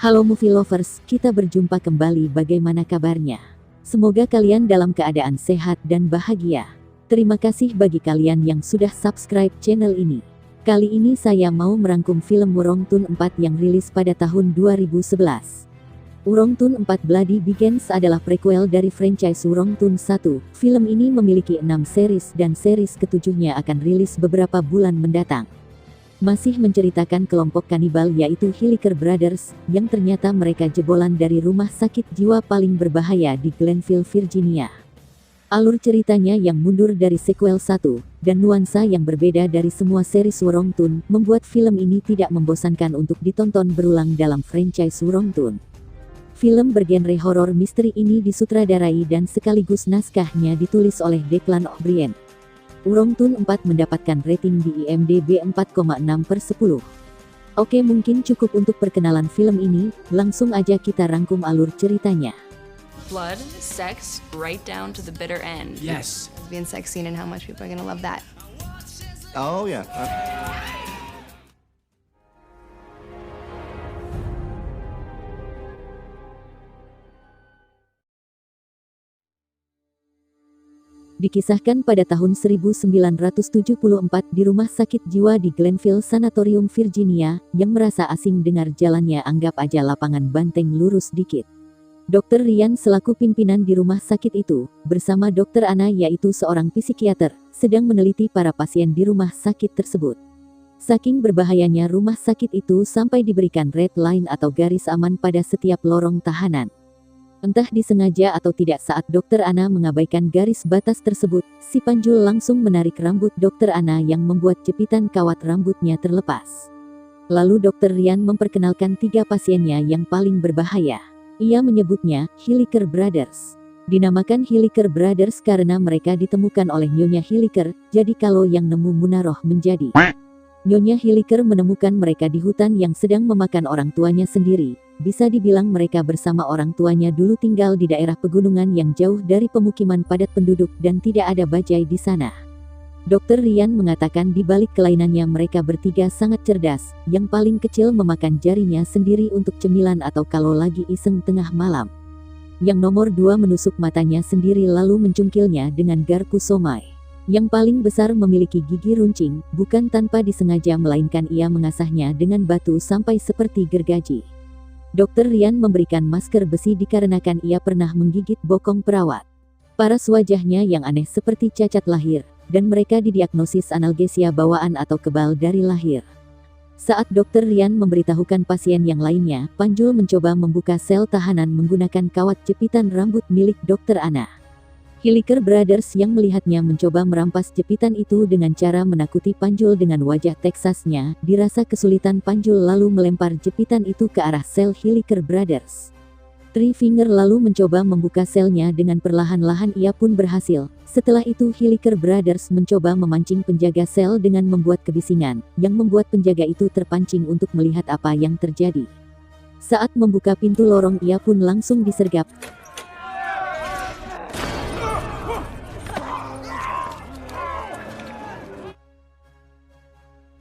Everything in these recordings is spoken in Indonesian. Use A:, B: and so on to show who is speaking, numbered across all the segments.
A: Halo movie lovers, kita berjumpa kembali. Bagaimana kabarnya? Semoga kalian dalam keadaan sehat dan bahagia. Terima kasih bagi kalian yang sudah subscribe channel ini. Kali ini saya mau merangkum film Wurong Tun 4 yang rilis pada tahun 2011. Wurong Tun 4 Bloody Begins adalah prequel dari franchise Wurong Tun 1. Film ini memiliki 6 series dan series ketujuhnya akan rilis beberapa bulan mendatang. Masih menceritakan kelompok kanibal yaitu Hilliker Brothers, yang ternyata mereka jebolan dari rumah sakit jiwa paling berbahaya di Glenville, Virginia. Alur ceritanya yang mundur dari sequel 1, dan nuansa yang berbeda dari semua series Wurong Tun, membuat film ini tidak membosankan untuk ditonton berulang dalam franchise Wurong Tun. Film bergenre horor misteri ini disutradarai dan sekaligus naskahnya ditulis oleh Declan O'Brien. Wurong Tun 4 mendapatkan rating di IMDb 4,6/10. Oke, mungkin cukup untuk perkenalan film ini, langsung aja kita rangkum alur ceritanya.
B: Blood, sex, right down to the bitter end.
C: Yes.
D: Lesbian sex scene and how much people are gonna love that.
C: Oh, yeah.
A: Dikisahkan pada tahun 1974 di rumah sakit jiwa di Glenville Sanatorium, Virginia, yang merasa asing dengar jalannya anggap aja lapangan banteng lurus dikit. Dr. Ryan selaku pimpinan di rumah sakit itu, bersama Dr. Anna yaitu seorang psikiater, sedang meneliti para pasien di rumah sakit tersebut. Saking berbahayanya rumah sakit itu sampai diberikan red line atau garis aman pada setiap lorong tahanan. Entah disengaja atau tidak, saat Dr. Anna mengabaikan garis batas tersebut, si Panjul langsung menarik rambut Dr. Anna yang membuat jepitan kawat rambutnya terlepas. Lalu Dr. Ryan memperkenalkan 3 pasiennya yang paling berbahaya. Ia menyebutnya Hilliker Brothers. Dinamakan Hilliker Brothers karena mereka ditemukan oleh Nyonya Hilliker, jadi kalau yang nemu Munaroh menjadi. Nyonya Hilliker menemukan mereka di hutan yang sedang memakan orang tuanya sendiri. Bisa dibilang mereka bersama orang tuanya dulu tinggal di daerah pegunungan yang jauh dari pemukiman padat penduduk dan tidak ada bajai di sana. Dr. Ryan mengatakan di balik kelainannya mereka bertiga sangat cerdas, yang paling kecil memakan jarinya sendiri untuk cemilan atau kalau lagi iseng tengah malam. Yang nomor 2 menusuk matanya sendiri lalu mencungkilnya dengan garpu somai. Yang paling besar memiliki gigi runcing, bukan tanpa disengaja melainkan ia mengasahnya dengan batu sampai seperti gergaji. Dr. Ryan memberikan masker besi dikarenakan ia pernah menggigit bokong perawat. Paras wajahnya yang aneh seperti cacat lahir, dan mereka didiagnosis analgesia bawaan atau kebal dari lahir. Saat Dr. Ryan memberitahukan pasien yang lainnya, Panjul mencoba membuka sel tahanan menggunakan kawat jepitan rambut milik Dr. Anna. Hilliker Brothers yang melihatnya mencoba merampas jepitan itu dengan cara menakuti Panjul dengan wajah Teksasnya, dirasa kesulitan Panjul lalu melempar jepitan itu ke arah sel Hilliker Brothers. Three Finger lalu mencoba membuka selnya dengan perlahan-lahan, ia pun berhasil. Setelah itu Hilliker Brothers mencoba memancing penjaga sel dengan membuat kebisingan, yang membuat penjaga itu terpancing untuk melihat apa yang terjadi. Saat membuka pintu lorong ia pun langsung disergap.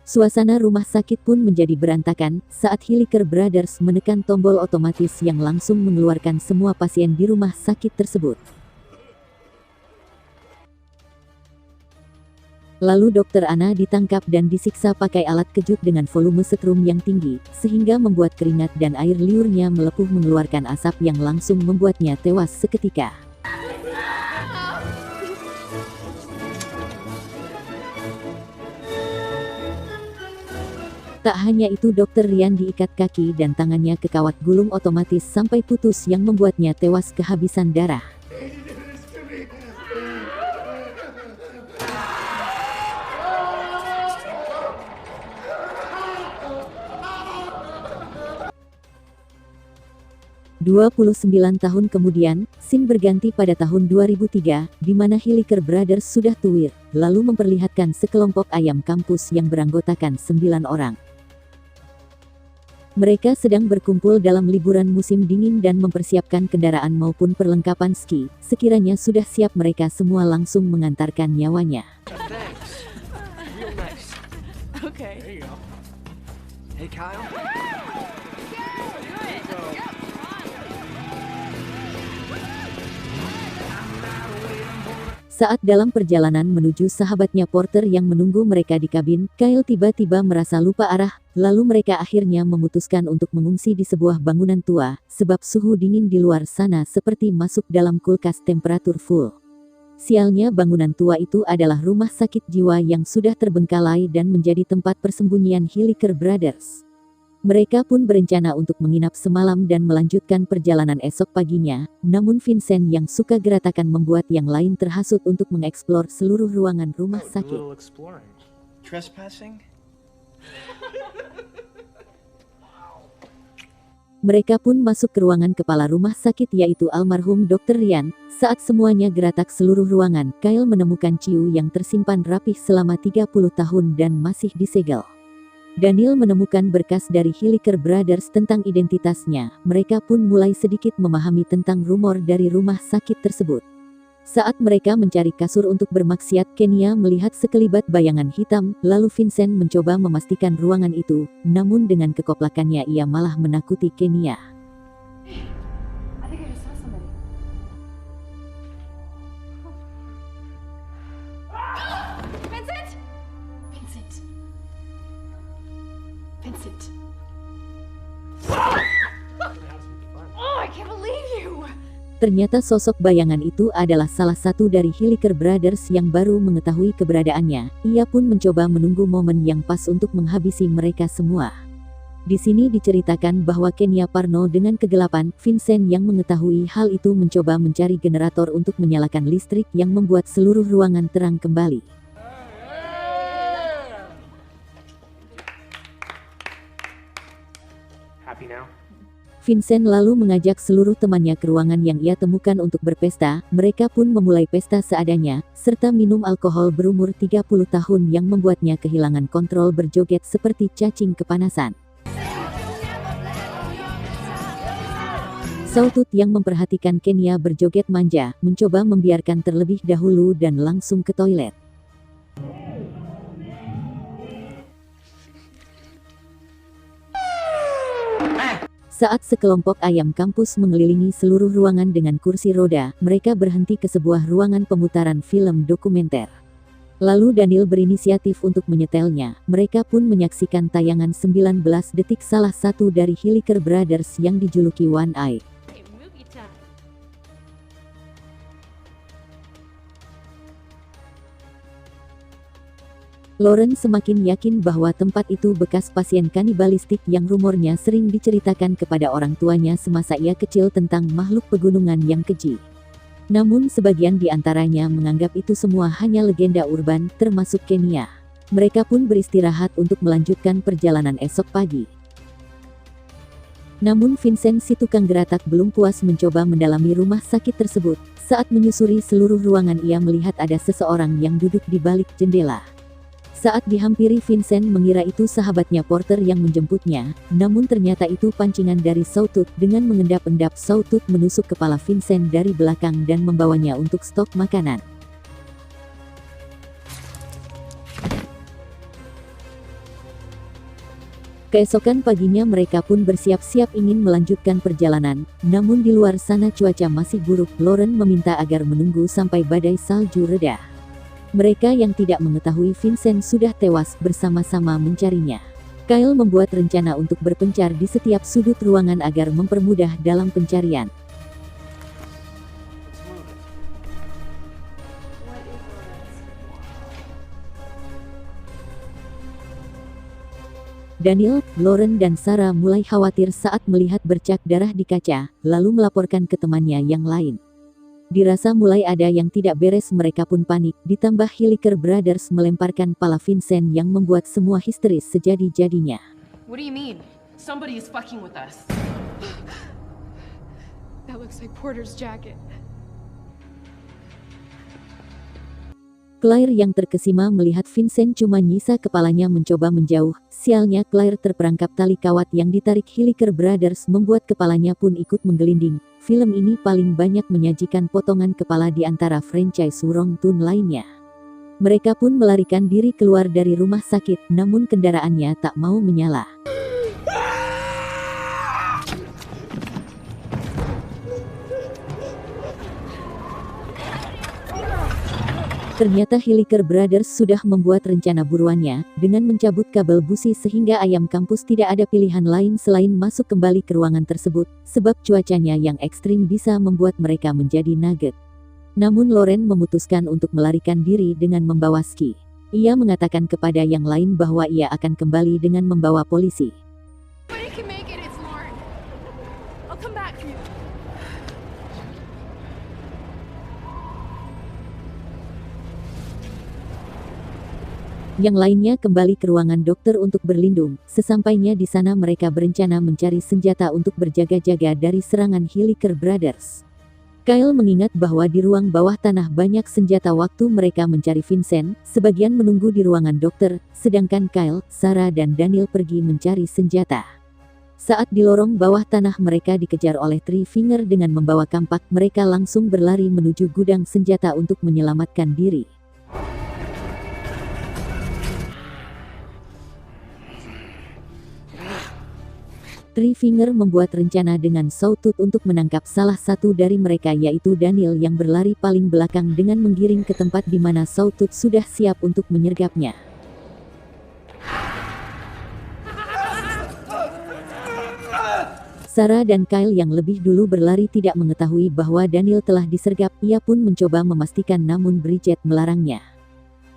A: Suasana rumah sakit pun menjadi berantakan saat Hilliker Brothers menekan tombol otomatis yang langsung mengeluarkan semua pasien di rumah sakit tersebut. Lalu Dr. Anna ditangkap dan disiksa pakai alat kejut dengan volume setrum yang tinggi, sehingga membuat keringat dan air liurnya melepuh mengeluarkan asap yang langsung membuatnya tewas seketika. Tak hanya itu, Dr. Ryan diikat kaki dan tangannya ke kawat gulung otomatis sampai putus yang membuatnya tewas kehabisan darah. "29 tahun kemudian, scene berganti pada tahun 2003, di mana Hilliker Brothers sudah tuir, lalu memperlihatkan sekelompok ayam kampus yang beranggotakan 9 orang. Mereka sedang berkumpul dalam liburan musim dingin dan mempersiapkan kendaraan maupun perlengkapan ski. Sekiranya sudah siap, mereka semua langsung mengantarkan nyawanya.
C: Thanks. Real nice.
B: Okay.
C: There you go. Hey, Kyle.
A: Saat dalam perjalanan menuju sahabatnya Porter yang menunggu mereka di kabin, Kyle tiba-tiba merasa lupa arah, lalu mereka akhirnya memutuskan untuk mengungsi di sebuah bangunan tua, sebab suhu dingin di luar sana seperti masuk dalam kulkas temperatur full. Sialnya bangunan tua itu adalah rumah sakit jiwa yang sudah terbengkalai dan menjadi tempat persembunyian Hilliker Brothers. Mereka pun berencana untuk menginap semalam dan melanjutkan perjalanan esok paginya, namun Vincent yang suka geratakan membuat yang lain terhasut untuk mengeksplor seluruh ruangan rumah sakit.
C: Trespassing?
A: Mereka pun masuk ke ruangan kepala rumah sakit yaitu almarhum Dr. Ryan. Saat semuanya geratak seluruh ruangan, Kyle menemukan Ciu yang tersimpan rapih selama 30 tahun dan masih disegel. Daniel menemukan berkas dari Hilliker Brothers tentang identitasnya. Mereka pun mulai sedikit memahami tentang rumor dari rumah sakit tersebut. Saat mereka mencari kasur untuk bermaksiat, Kenya melihat sekelibat bayangan hitam, lalu Vincent mencoba memastikan ruangan itu, namun dengan kekoplakannya ia malah menakuti Kenya.
D: Vincent. Oh, I can't believe you.
A: Ternyata sosok bayangan itu adalah salah satu dari Hilliker Brothers yang baru mengetahui keberadaannya. Ia pun mencoba menunggu momen yang pas untuk menghabisi mereka semua. Di sini diceritakan bahwa Kenya parno dengan kegelapan. Vincent yang mengetahui hal itu mencoba mencari generator untuk menyalakan listrik yang membuat seluruh ruangan terang kembali.
C: Happy now?
A: Vincent lalu mengajak seluruh temannya ke ruangan yang ia temukan untuk berpesta. Mereka pun memulai pesta seadanya, serta minum alkohol berumur 30 tahun yang membuatnya kehilangan kontrol berjoget seperti cacing kepanasan. Sawtooth yang memperhatikan Kenya berjoget manja, mencoba membiarkan terlebih dahulu dan langsung ke toilet. Saat sekelompok ayam kampus mengelilingi seluruh ruangan dengan kursi roda, mereka berhenti ke sebuah ruangan pemutaran film dokumenter. Lalu Daniel berinisiatif untuk menyetelnya. Mereka pun menyaksikan tayangan 19 detik salah satu dari Hilliker Brothers yang dijuluki One Eye. Lauren semakin yakin bahwa tempat itu bekas pasien kanibalistik yang rumornya sering diceritakan kepada orang tuanya semasa ia kecil tentang makhluk pegunungan yang keji. Namun sebagian di antaranya menganggap itu semua hanya legenda urban, termasuk Kenya. Mereka pun beristirahat untuk melanjutkan perjalanan esok pagi. Namun Vincent si tukang geratak belum puas mencoba mendalami rumah sakit tersebut. Saat menyusuri seluruh ruangan ia melihat ada seseorang yang duduk di balik jendela. Saat dihampiri Vincent mengira itu sahabatnya Porter yang menjemputnya, namun ternyata itu pancingan dari Sawtooth. Dengan mengendap-endap Sawtooth menusuk kepala Vincent dari belakang dan membawanya untuk stok makanan. Keesokan paginya mereka pun bersiap-siap ingin melanjutkan perjalanan, namun di luar sana cuaca masih buruk. Lauren meminta agar menunggu sampai badai salju reda. Mereka yang tidak mengetahui Vincent sudah tewas bersama-sama mencarinya. Kyle membuat rencana untuk berpencar di setiap sudut ruangan agar mempermudah dalam pencarian. Daniel, Lauren dan Sarah mulai khawatir saat melihat bercak darah di kaca, lalu melaporkan ke temannya yang lain. Dirasa mulai ada yang tidak beres, mereka pun panik, ditambah Hilliker Brothers melemparkan pala Vincent yang membuat semua histeris sejadi-jadinya.
B: What do you mean? Somebody is fucking with us.
D: That looks like Porter's jacket.
A: Claire yang terkesima melihat Vincent cuma nyisa kepalanya mencoba menjauh. Sialnya Claire terperangkap tali kawat yang ditarik Hilliker Brothers membuat kepalanya pun ikut menggelinding. Film ini paling banyak menyajikan potongan kepala di antara franchise Wrong Turn lainnya. Mereka pun melarikan diri keluar dari rumah sakit, namun kendaraannya tak mau menyala. Ternyata Hilliker Brothers sudah membuat rencana buruannya, dengan mencabut kabel busi sehingga ayam kampus tidak ada pilihan lain selain masuk kembali ke ruangan tersebut, sebab cuacanya yang ekstrim bisa membuat mereka menjadi nugget. Namun Loren memutuskan untuk melarikan diri dengan membawa ski. Ia mengatakan kepada yang lain bahwa ia akan kembali dengan membawa polisi.
D: Nobody can make it, it's Lauren. I'll come back for you.
A: Yang lainnya kembali ke ruangan dokter untuk berlindung. Sesampainya di sana mereka berencana mencari senjata untuk berjaga-jaga dari serangan Hilliker Brothers. Kyle mengingat bahwa di ruang bawah tanah banyak senjata waktu mereka mencari Vincent, sebagian menunggu di ruangan dokter, sedangkan Kyle, Sarah dan Daniel pergi mencari senjata. Saat di lorong bawah tanah mereka dikejar oleh Three Finger dengan membawa kampak, mereka langsung berlari menuju gudang senjata untuk menyelamatkan diri. Three Finger membuat rencana dengan Sawtooth untuk menangkap salah satu dari mereka yaitu Daniel yang berlari paling belakang dengan menggiring ke tempat di mana Sawtooth sudah siap untuk menyergapnya. Sarah dan Kyle yang lebih dulu berlari tidak mengetahui bahwa Daniel telah disergap, ia pun mencoba memastikan namun Bridget melarangnya.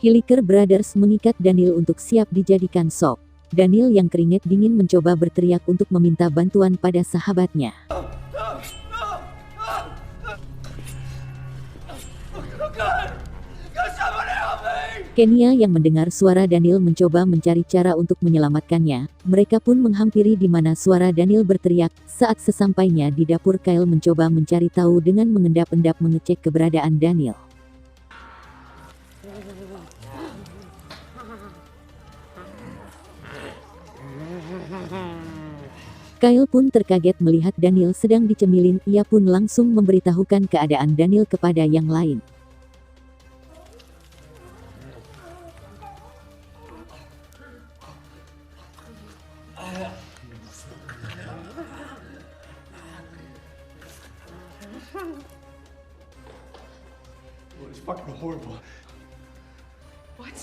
A: Hilliker Brothers mengikat Daniel untuk siap dijadikan sop. Daniel yang keringat dingin mencoba berteriak untuk meminta bantuan pada sahabatnya. Kenya yang mendengar suara Daniel mencoba mencari cara untuk menyelamatkannya. Mereka pun menghampiri di mana suara Daniel berteriak. Saat sesampainya di dapur, Kyle mencoba mencari tahu dengan mengendap-endap mengecek keberadaan Daniel. Kyle pun terkaget melihat Daniel sedang dicemilin, ia pun langsung memberitahukan keadaan Daniel kepada yang lain.
C: It's fucking horrible.
D: What?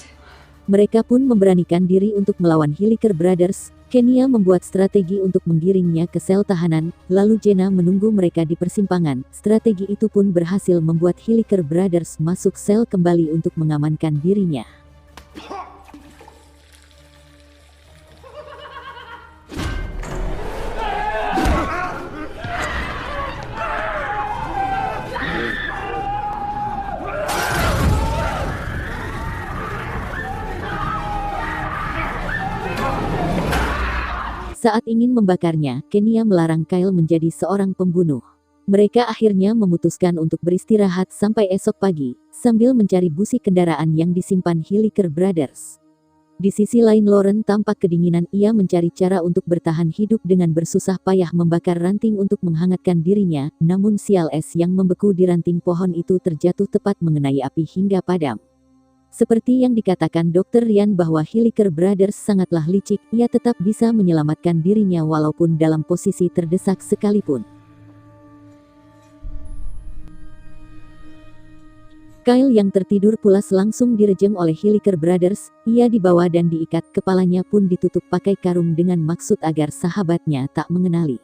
A: Mereka pun memberanikan diri untuk melawan Hilliker Brothers. Kenya membuat strategi untuk menggiringnya ke sel tahanan, lalu Jenna menunggu mereka di persimpangan. Strategi itu pun berhasil membuat Hilliker Brothers masuk sel kembali untuk mengamankan dirinya. Saat ingin membakarnya, Kenya melarang Kyle menjadi seorang pembunuh. Mereka akhirnya memutuskan untuk beristirahat sampai esok pagi, sambil mencari busi kendaraan yang disimpan Hilliker Brothers. Di sisi lain Lauren tampak kedinginan, ia mencari cara untuk bertahan hidup dengan bersusah payah membakar ranting untuk menghangatkan dirinya, namun sial es yang membeku di ranting pohon itu terjatuh tepat mengenai api hingga padam. Seperti yang dikatakan Dr. Ryan bahwa Hilliker Brothers sangatlah licik, ia tetap bisa menyelamatkan dirinya walaupun dalam posisi terdesak sekalipun. Kyle yang tertidur pulas langsung direjeng oleh Hilliker Brothers, ia dibawa dan diikat, kepalanya pun ditutup pakai karung dengan maksud agar sahabatnya tak mengenali.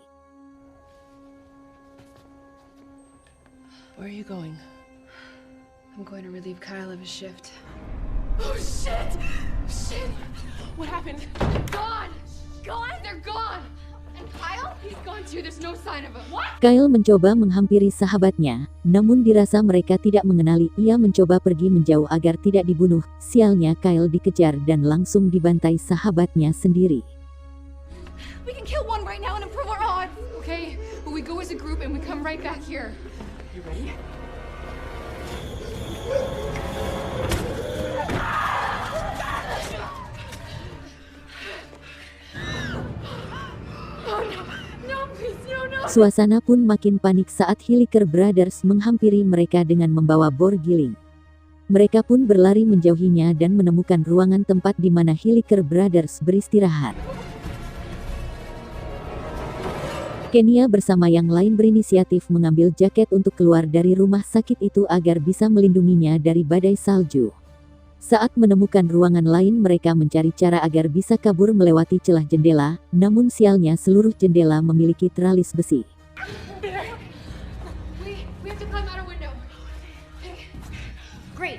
B: Where are you going?
D: I'm going to relieve Kyle of his shift. Oh shit! Shit! What happened? Gone! Gone? They're gone! And Kyle? He's gone too. There's no sign of him. What?
A: Kyle mencoba menghampiri sahabatnya, namun dirasa mereka tidak mengenali, ia mencoba pergi menjauh agar tidak dibunuh. Sialnya Kyle dikejar dan langsung dibantai sahabatnya sendiri.
D: We can kill one right now and improve our odds. Okay, but we go as a group and we come right back here. You ready? Suasana pun makin panik saat Hilliker Brothers menghampiri mereka dengan membawa bor giling. Mereka pun berlari menjauhinya dan menemukan ruangan tempat di mana Hilliker Brothers beristirahat.
A: Kenya bersama yang lain berinisiatif mengambil jaket untuk keluar dari rumah sakit itu agar bisa melindunginya dari badai salju. Saat menemukan ruangan lain mereka mencari cara agar bisa kabur melewati celah jendela, namun sialnya seluruh jendela memiliki teralis besi.
D: We have to climb out a window.
E: Great.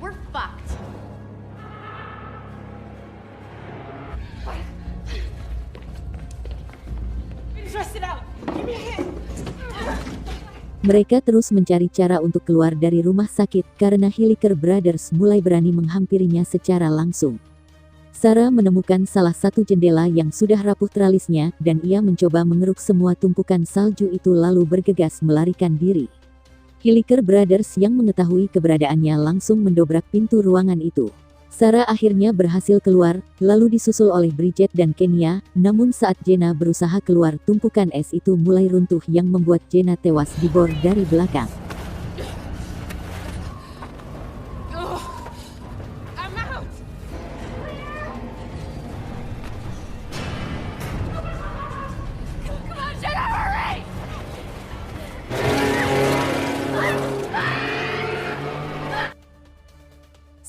E: We're fucked.
D: Stress it out. Give me a hand.
A: Mereka terus mencari cara untuk keluar dari rumah sakit karena Hilliker Brothers mulai berani menghampirinya secara langsung. Sarah menemukan salah satu jendela yang sudah rapuh teralisnya dan ia mencoba mengeruk semua tumpukan salju itu lalu bergegas melarikan diri. Hilliker Brothers yang mengetahui keberadaannya langsung mendobrak pintu ruangan itu. Sarah akhirnya berhasil keluar, lalu disusul oleh Bridget dan Kenya, namun saat Jenna berusaha keluar tumpukan es itu mulai runtuh yang membuat Jenna tewas dibor dari belakang.
D: I'm out. Come on, Jenna, hurry!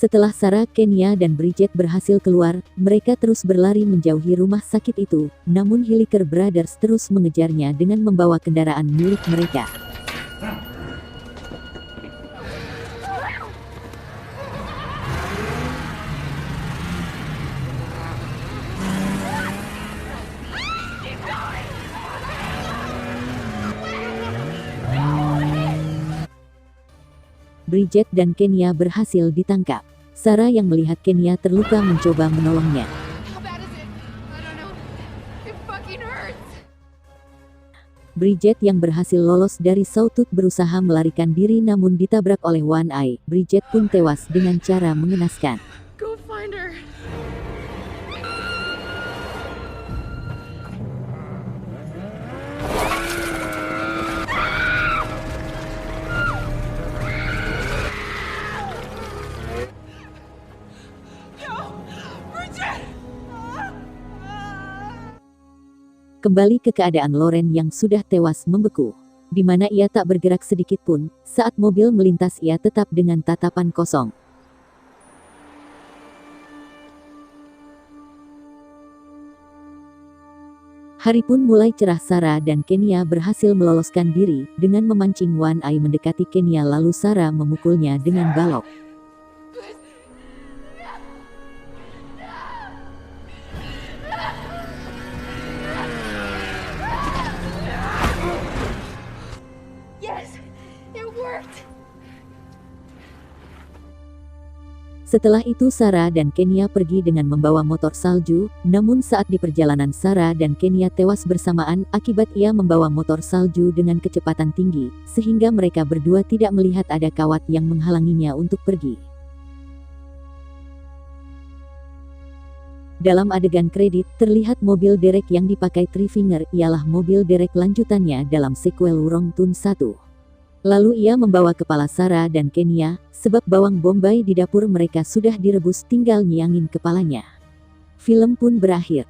A: Setelah Sarah, Kenya dan Bridget berhasil keluar, mereka terus berlari menjauhi rumah sakit itu, namun Hilliker Brothers terus mengejarnya dengan membawa kendaraan milik mereka. Bridget dan Kenya berhasil ditangkap. Sarah yang melihat Kenya terluka mencoba menolongnya.
D: How bad is it? I don't know. It fucking hurts.
A: Bridget yang berhasil lolos dari sawtooth berusaha melarikan diri namun ditabrak oleh One Eye. Bridget pun tewas dengan cara mengenaskan.
D: Go find her.
A: Kembali ke keadaan Lauren yang sudah tewas membeku, di mana ia tak bergerak sedikit pun. Saat mobil melintas ia tetap dengan tatapan kosong. Hari pun mulai cerah. Sarah dan Kenya berhasil meloloskan diri dengan memancing One Eye mendekati Kenya lalu Sarah memukulnya dengan balok. Setelah itu Sarah dan Kenya pergi dengan membawa motor salju, namun saat di perjalanan Sarah dan Kenya tewas bersamaan akibat ia membawa motor salju dengan kecepatan tinggi, sehingga mereka berdua tidak melihat ada kawat yang menghalanginya untuk pergi. Dalam adegan kredit, terlihat mobil derek yang dipakai Three-Finger ialah mobil derek lanjutannya dalam sequel Wrong Turn 1. Lalu ia membawa kepala Sarah dan Kenya, sebab bawang bombay di dapur mereka sudah direbus tinggal nyiangin kepalanya. Film pun berakhir.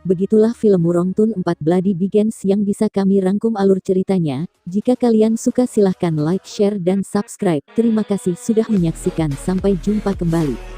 A: Begitulah film Wrong Turn 4 Bloody Begins yang bisa kami rangkum alur ceritanya. Jika kalian suka silahkan like, share dan subscribe. Terima kasih sudah menyaksikan, sampai jumpa kembali.